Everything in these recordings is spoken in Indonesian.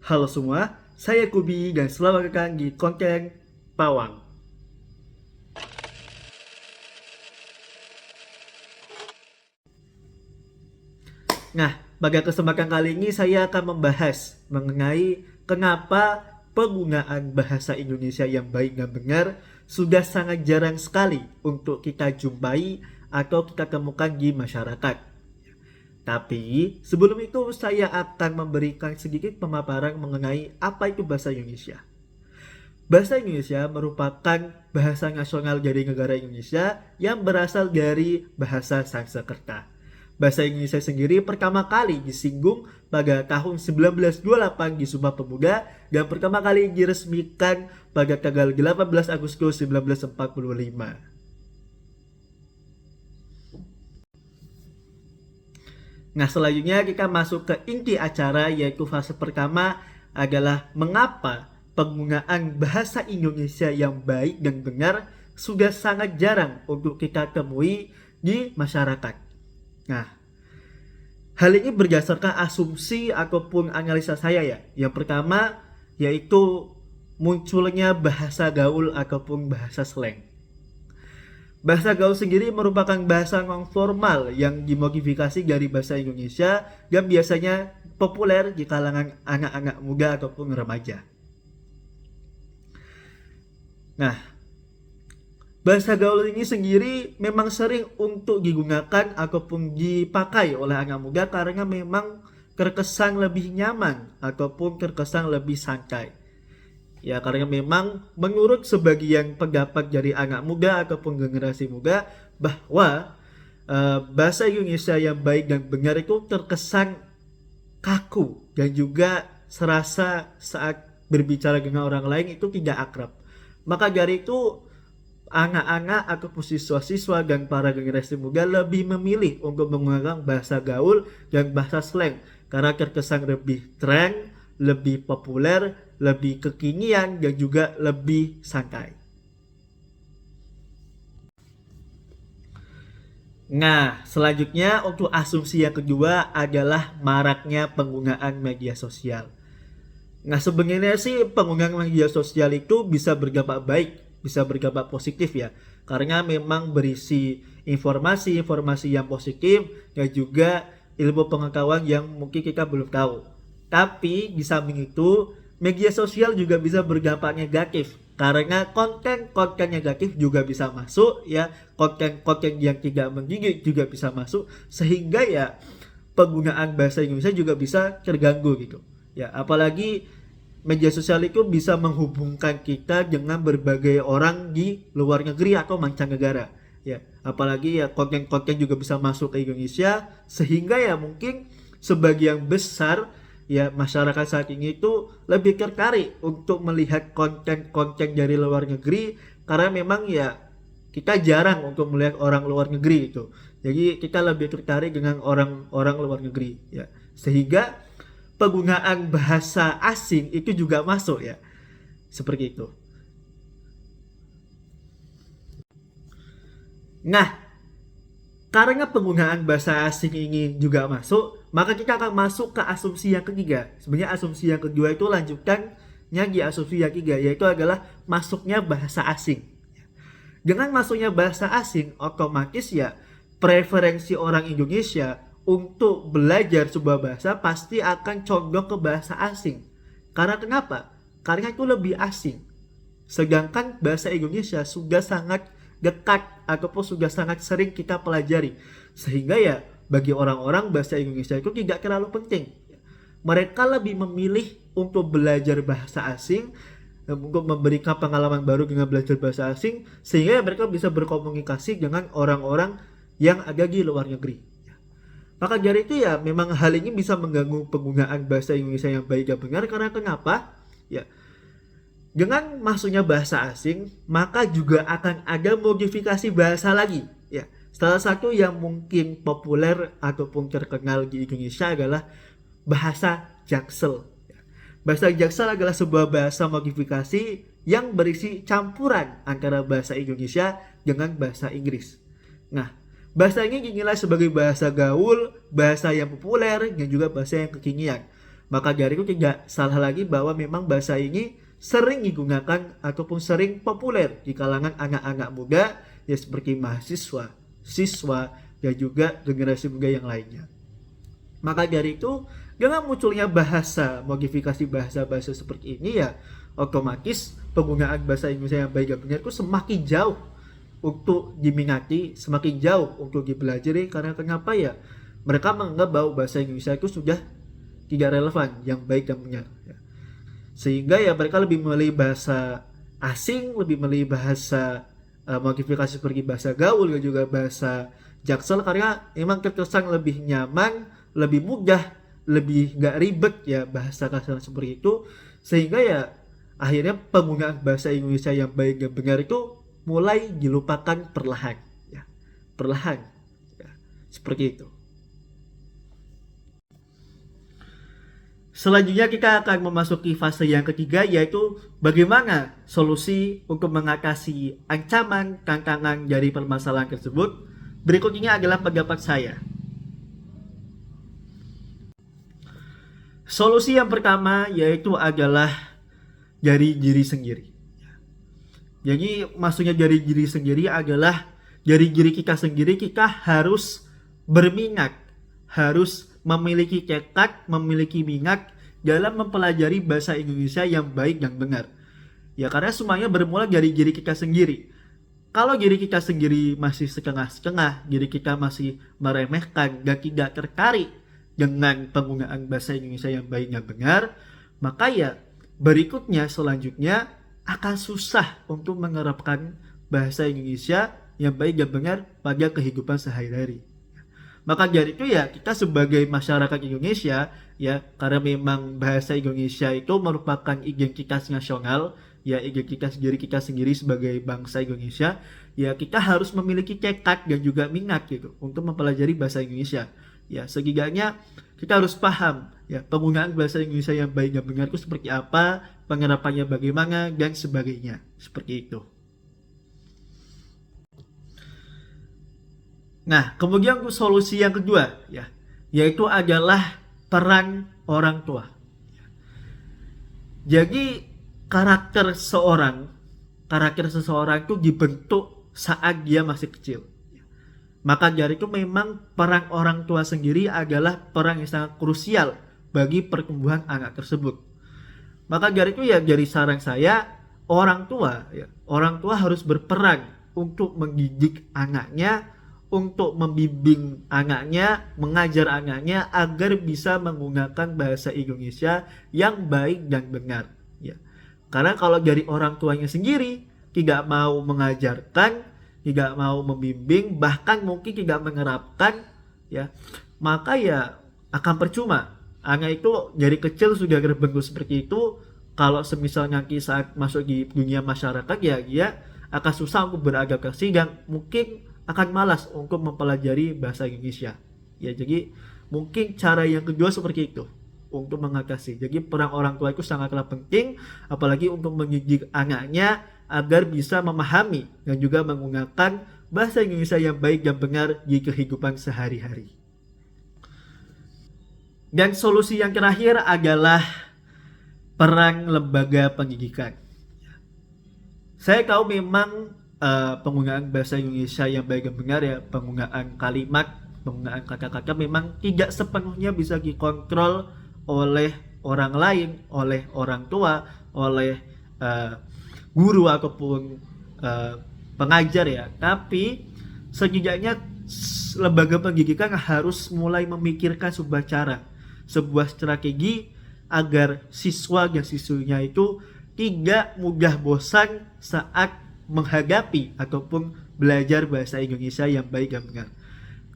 Halo semua, saya Kubi dan selamat datang di konten Pawang. Nah, pada kesempatan kali ini saya akan membahas mengenai kenapa penggunaan bahasa Indonesia yang baik dan benar sudah sangat jarang sekali untuk kita jumpai atau kita temukan di masyarakat. Tapi sebelum itu saya akan memberikan sedikit pemaparan mengenai apa itu bahasa Indonesia. Bahasa Indonesia merupakan bahasa nasional dari negara Indonesia yang berasal dari bahasa Sanskerta. Bahasa Indonesia sendiri pertama kali disinggung pada tahun 1928 di Sumpah Pemuda dan pertama kali diresmikan pada tanggal 18 Agustus 1945. Nah, selanjutnya kita masuk ke inti acara, yaitu fase pertama adalah mengapa penggunaan bahasa Indonesia yang baik dan benar sudah sangat jarang untuk kita temui di masyarakat. Nah, hal ini berdasarkan asumsi ataupun analisa saya ya. Yang pertama yaitu munculnya bahasa gaul ataupun bahasa slang. Bahasa gaul sendiri merupakan bahasa non-formal yang dimodifikasi dari bahasa Indonesia yang biasanya populer di kalangan anak-anak muda ataupun remaja. Nah, bahasa gaul ini sendiri memang sering untuk digunakan ataupun dipakai oleh anak muda karena memang terkesan lebih nyaman ataupun terkesan lebih santai. Ya, karena memang menurut sebagian pendapat dari anak muda ataupun generasi muda bahwa bahasa Indonesia yang baik dan benar itu terkesan kaku dan juga serasa saat berbicara dengan orang lain itu tidak akrab. Maka dari itu anak-anak ataupun siswa-siswa dan para generasi muda lebih memilih untuk menggunakan bahasa gaul dan bahasa slang karena terkesan lebih tren, lebih populer, lebih kekinian, dan juga lebih santai. Nah, selanjutnya untuk asumsi yang kedua adalah maraknya penggunaan media sosial. Nah, sebenarnya sih penggunaan media sosial itu bisa berdampak baik, bisa berdampak positif ya. Karena memang berisi informasi-informasi yang positif dan juga ilmu pengetahuan yang mungkin kita belum tahu. Tapi di samping itu, media sosial juga bisa berdampak negatif karena konten-konten negatif juga bisa masuk ya, konten-konten yang tidak mendidik juga bisa masuk sehingga ya penggunaan bahasa Indonesia juga bisa terganggu gitu. Ya, apalagi media sosial itu bisa menghubungkan kita dengan berbagai orang di luar negeri atau mancanegara. Ya, apalagi ya konten-konten juga bisa masuk ke Indonesia sehingga ya mungkin sebagian besar ya masyarakat saat ini itu lebih tertarik untuk melihat konten-konten dari luar negeri karena memang ya kita jarang untuk melihat orang luar negeri itu. Jadi kita lebih tertarik dengan orang-orang luar negeri ya. Sehingga penggunaan bahasa asing itu juga masuk ya. Seperti itu. Nah, karena penggunaan bahasa asing ini juga masuk, maka kita akan masuk ke asumsi yang ketiga. Sebenarnya asumsi yang kedua itu lanjutannya di asumsi yang ketiga, yaitu adalah masuknya bahasa asing. Dengan masuknya bahasa asing, otomatis ya preferensi orang Indonesia untuk belajar sebuah bahasa pasti akan condong ke bahasa asing. Karena kenapa? Karena itu lebih asing. Sedangkan bahasa Indonesia sudah sangat dekat ataupun sudah sangat sering kita pelajari. Sehingga ya bagi orang-orang bahasa Indonesia itu tidak terlalu penting. Mereka lebih memilih untuk belajar bahasa asing, untuk memberikan pengalaman baru dengan belajar bahasa asing, sehingga mereka bisa berkomunikasi dengan orang-orang yang ada di luar negeri. Maka dari itu ya memang hal ini bisa mengganggu penggunaan bahasa Indonesia yang baik dan benar karena kenapa? Ya, dengan masuknya bahasa asing, maka juga akan ada modifikasi bahasa lagi. Ya, salah satu yang mungkin populer ataupun terkenal di Indonesia adalah bahasa Jaksel. Bahasa Jaksel adalah sebuah bahasa modifikasi yang berisi campuran antara bahasa Indonesia dengan bahasa Inggris. Nah, bahasa ini dinilai sebagai bahasa gaul, bahasa yang populer, dan juga bahasa yang kekinian. Maka dari itu tidak salah lagi bahwa memang bahasa ini sering digunakan ataupun sering populer di kalangan anak-anak muda ya seperti mahasiswa, siswa, dan juga generasi muda yang lainnya. Maka dari itu dengan munculnya bahasa, modifikasi bahasa-bahasa seperti ini ya otomatis penggunaan bahasa Indonesia yang baik dan benar itu semakin jauh untuk diminati, semakin jauh untuk dipelajari. Karena kenapa ya? Mereka menganggap bahwa bahasa Indonesia itu sudah tidak relevan, yang baik dan benar. Sehingga ya mereka lebih memilih bahasa asing, lebih memilih bahasa modifikasi seperti bahasa gaul dan juga bahasa jaksel, karena memang terkesan lebih nyaman, lebih mudah, lebih gak ribet ya bahasa kasar seperti itu. Sehingga ya akhirnya penggunaan bahasa Indonesia yang baik dan benar itu mulai dilupakan perlahan ya, perlahan ya, seperti itu. Selanjutnya kita akan memasuki fase yang ketiga, yaitu bagaimana solusi untuk mengatasi ancaman tantangan dari permasalahan tersebut. Berikut ini adalah pendapat saya. Solusi yang pertama yaitu adalah dari diri sendiri. Jadi maksudnya dari diri sendiri adalah dari diri kita sendiri, kita harus berminat, harus memiliki tekad, memiliki minat dalam mempelajari bahasa Indonesia yang baik dan benar. Ya karena semuanya bermula dari diri kita sendiri. Kalau diri kita sendiri masih setengah-setengah, diri kita masih meremehkan dan tidak tertarik dengan penggunaan bahasa Indonesia yang baik dan benar, maka ya berikutnya selanjutnya akan susah untuk menerapkan bahasa Indonesia yang baik dan benar pada kehidupan sehari-hari. Maka dari itu ya kita sebagai masyarakat Indonesia ya, karena memang bahasa Indonesia itu merupakan identitas nasional ya, identitas diri kita sendiri sebagai bangsa Indonesia ya, kita harus memiliki tekad dan juga minat gitu untuk mempelajari bahasa Indonesia ya. Setidaknya kita harus paham ya penggunaan bahasa Indonesia yang baik dan benar itu seperti apa, penerapannya bagaimana dan sebagainya, seperti itu. Nah, kemudian untuk solusi yang kedua ya, yaitu adalah peran orang tua. Jadi karakter seseorang itu dibentuk saat dia masih kecil. Maka dari itu memang peran orang tua sendiri adalah peran yang sangat krusial bagi pertumbuhan anak tersebut. Maka dari itu ya dari saran saya, orang tua harus berperan untuk mendidik anaknya, untuk membimbing anaknya, mengajar anaknya agar bisa menggunakan bahasa Indonesia yang baik dan benar ya. Karena kalau dari orang tuanya sendiri tidak mau mengajarkan, tidak mau membimbing, bahkan mungkin tidak menerapkan ya, maka ya akan percuma. Anak itu dari kecil sudah terbentuk seperti itu, kalau semisal nanti saat masuk di dunia masyarakat ya dia akan susah untuk beradaptasi dan mungkin akan malas untuk mempelajari bahasa Indonesia ya. Jadi mungkin cara yang kedua seperti itu untuk mengatasi. Jadi peran orang tua itu sangatlah penting, apalagi untuk mendidik anaknya agar bisa memahami dan juga menggunakan bahasa Indonesia yang baik dan benar di kehidupan sehari-hari. Dan solusi yang terakhir adalah peran lembaga pendidikan. Saya tahu memang penggunaan bahasa Indonesia yang baik dan benar ya, penggunaan kalimat, penggunaan kata-kata memang tidak sepenuhnya bisa dikontrol oleh orang lain, oleh orang tua, oleh guru ataupun pengajar ya. Tapi setidaknya lembaga pendidikan harus mulai memikirkan sebuah cara, sebuah strategi agar siswa dan siswinya itu tidak mudah bosan saat menghadapi ataupun belajar bahasa Indonesia yang baik dan benar.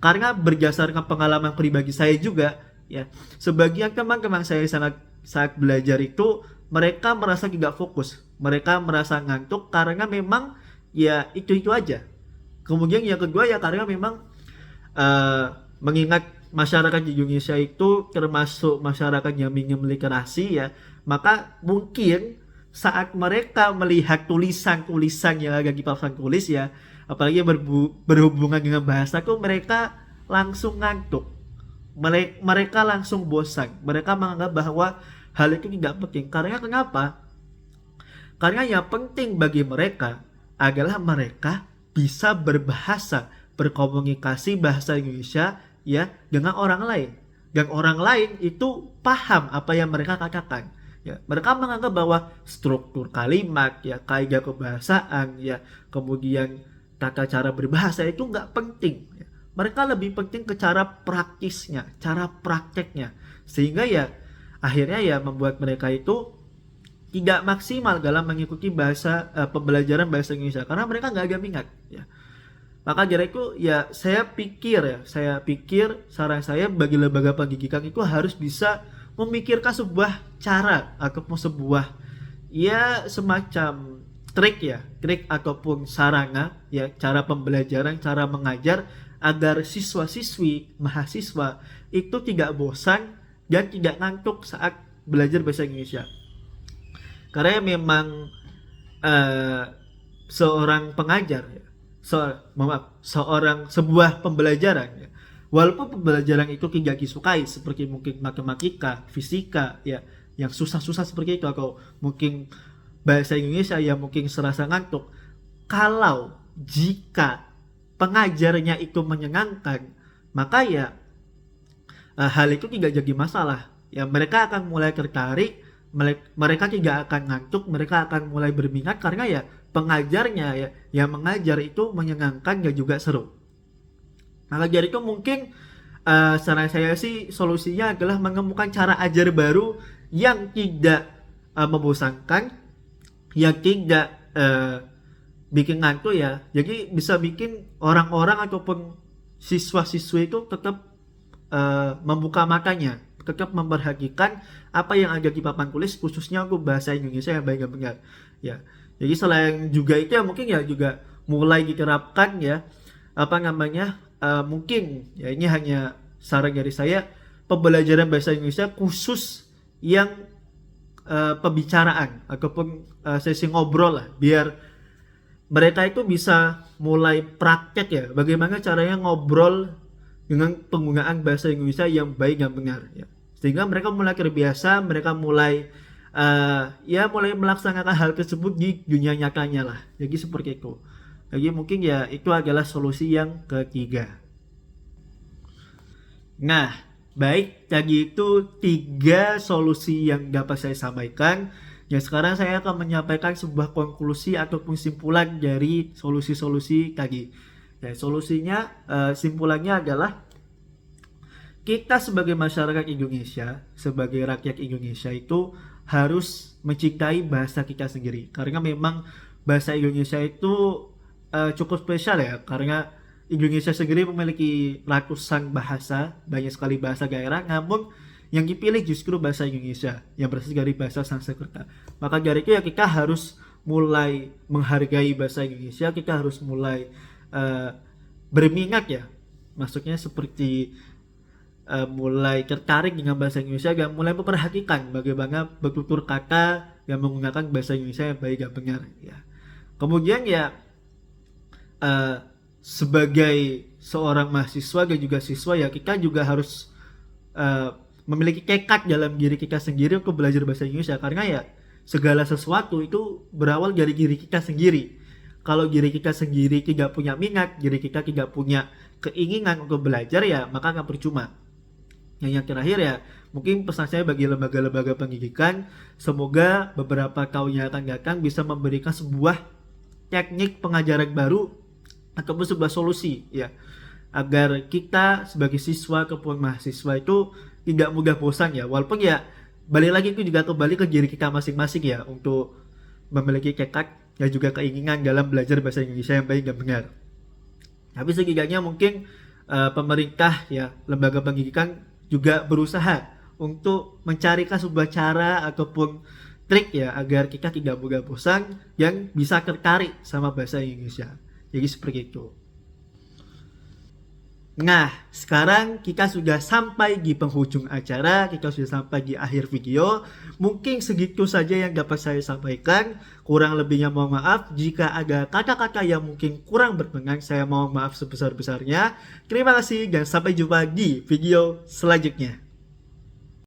Karena berdasarkan pengalaman pribadi saya juga ya, sebagian teman-teman saya saat belajar itu mereka merasa tidak fokus, mereka merasa ngantuk karena memang ya itu aja. Kemudian yang kedua ya karena memang mengingat masyarakat di Indonesia itu termasuk masyarakat yang minim literasi ya, maka mungkin saat mereka melihat tulisan-tulisan yang ada di papan tulis ya, apalagi berhubungan dengan bahasa tuh mereka langsung ngantuk. mereka langsung bosan. Mereka menganggap bahwa hal itu tidak penting. Karena kenapa? Karena yang penting bagi mereka adalah mereka bisa berbahasa, berkomunikasi bahasa Indonesia ya dengan orang lain. Dan orang lain itu paham apa yang mereka katakan. Ya, mereka menganggap bahwa struktur kalimat, ya, kaidah kebahasaan, ya, kemudian tata cara berbahasa itu nggak penting. Ya. Mereka lebih penting ke cara praktisnya, cara prakteknya. Sehingga ya akhirnya ya membuat mereka itu tidak maksimal dalam mengikuti pembelajaran bahasa Indonesia karena mereka nggak ada minat. Ya. Maka dari itu ya saya pikir saran saya bagi lembaga pendidikan itu harus bisa memikirkan sebuah cara ataupun sebuah ya semacam trik ataupun sarana ya cara pembelajaran, cara mengajar agar siswa-siswi, mahasiswa itu tidak bosan dan tidak ngantuk saat belajar bahasa Indonesia. Karena memang seorang pengajar ya, sebuah pembelajaran ya, walaupun pembelajaran itu tidak disukai seperti mungkin matematika, fisika ya yang susah-susah seperti itu atau mungkin bahasa Indonesia yang mungkin serasa ngantuk, kalau jika pengajarnya itu menyenangkan maka ya hal itu tidak jadi masalah ya, mereka akan mulai tertarik, mereka tidak akan ngantuk, mereka akan mulai berminat karena ya pengajarnya ya yang mengajar itu menyenangkan dan juga seru. Maka dari itu mungkin saran saya sih solusinya adalah menemukan cara ajar baru yang tidak membosankan, yang tidak bikin ngantuk ya. Jadi bisa bikin orang-orang ataupun siswa-siswi itu tetap membuka matanya, tetap memperhatikan apa yang ada di papan tulis khususnya untuk bahasa Indonesia yang baik dan benar ya. Jadi selain juga itu ya mungkin ya juga mulai diterapkan ya mungkin ya ini hanya saran dari saya, pembelajaran bahasa Indonesia khusus yang pembicaraan ataupun sesi ngobrol lah, biar mereka itu bisa mulai praktek ya bagaimana caranya ngobrol dengan penggunaan bahasa Indonesia yang baik dan benar ya. Sehingga mereka mulai terbiasa, mereka mulai mulai melaksanakan hal tersebut di dunia nyatanya lah. Jadi seperti itu. Jadi mungkin ya itu adalah solusi yang ketiga. Nah, baik, tadi itu 3 solusi yang dapat saya sampaikan. Ya sekarang saya akan menyampaikan sebuah konklusi ataupun simpulan dari solusi-solusi tadi. Ya, solusinya simpulannya adalah kita sebagai masyarakat Indonesia, sebagai rakyat Indonesia itu harus mencintai bahasa kita sendiri. Karena memang bahasa Indonesia itu cukup spesial ya, karena Indonesia sendiri memiliki ratusan bahasa, banyak sekali bahasa daerah, namun yang dipilih justru bahasa Indonesia yang berasal dari bahasa Sanskerta. Maka dari itu ya kita harus mulai menghargai bahasa Indonesia, kita harus mulai berminat ya, maksudnya seperti mulai tertarik dengan bahasa Indonesia dan mulai memperhatikan bagaimana bertutur kata yang menggunakan bahasa Indonesia yang baik dan benar ya. Kemudian ya sebagai seorang mahasiswa dan juga siswa ya kita juga harus memiliki tekad dalam diri kita sendiri untuk belajar bahasa Indonesia, karena ya segala sesuatu itu berawal dari diri kita sendiri. Kalau diri kita sendiri tidak punya minat, diri kita tidak punya keinginan untuk belajar ya maka akan percuma. Yang terakhir ya mungkin pesan saya bagi lembaga-lembaga pendidikan, semoga beberapa tahun yang akan datang bisa memberikan sebuah teknik pengajaran baru ataupun sebuah solusi ya, agar kita sebagai siswa ataupun mahasiswa itu tidak mudah bosan ya. Walaupun ya balik lagi itu juga kembali ke diri kita masing-masing ya, untuk memiliki tekad dan juga keinginan dalam belajar bahasa Indonesia yang baik dan benar. Tapi setidaknya mungkin pemerintah ya, lembaga pendidikan juga berusaha untuk mencarikan sebuah cara ataupun trik ya agar kita tidak mudah bosan yang bisa tertarik sama bahasa Indonesia. Jadi seperti itu. Nah, sekarang kita sudah sampai di penghujung acara, kita sudah sampai di akhir video. Mungkin segitu saja yang dapat saya sampaikan. Kurang lebihnya mohon maaf. Jika ada kata-kata yang mungkin kurang berkenan, saya mohon maaf sebesar-besarnya. Terima kasih dan sampai jumpa di video selanjutnya.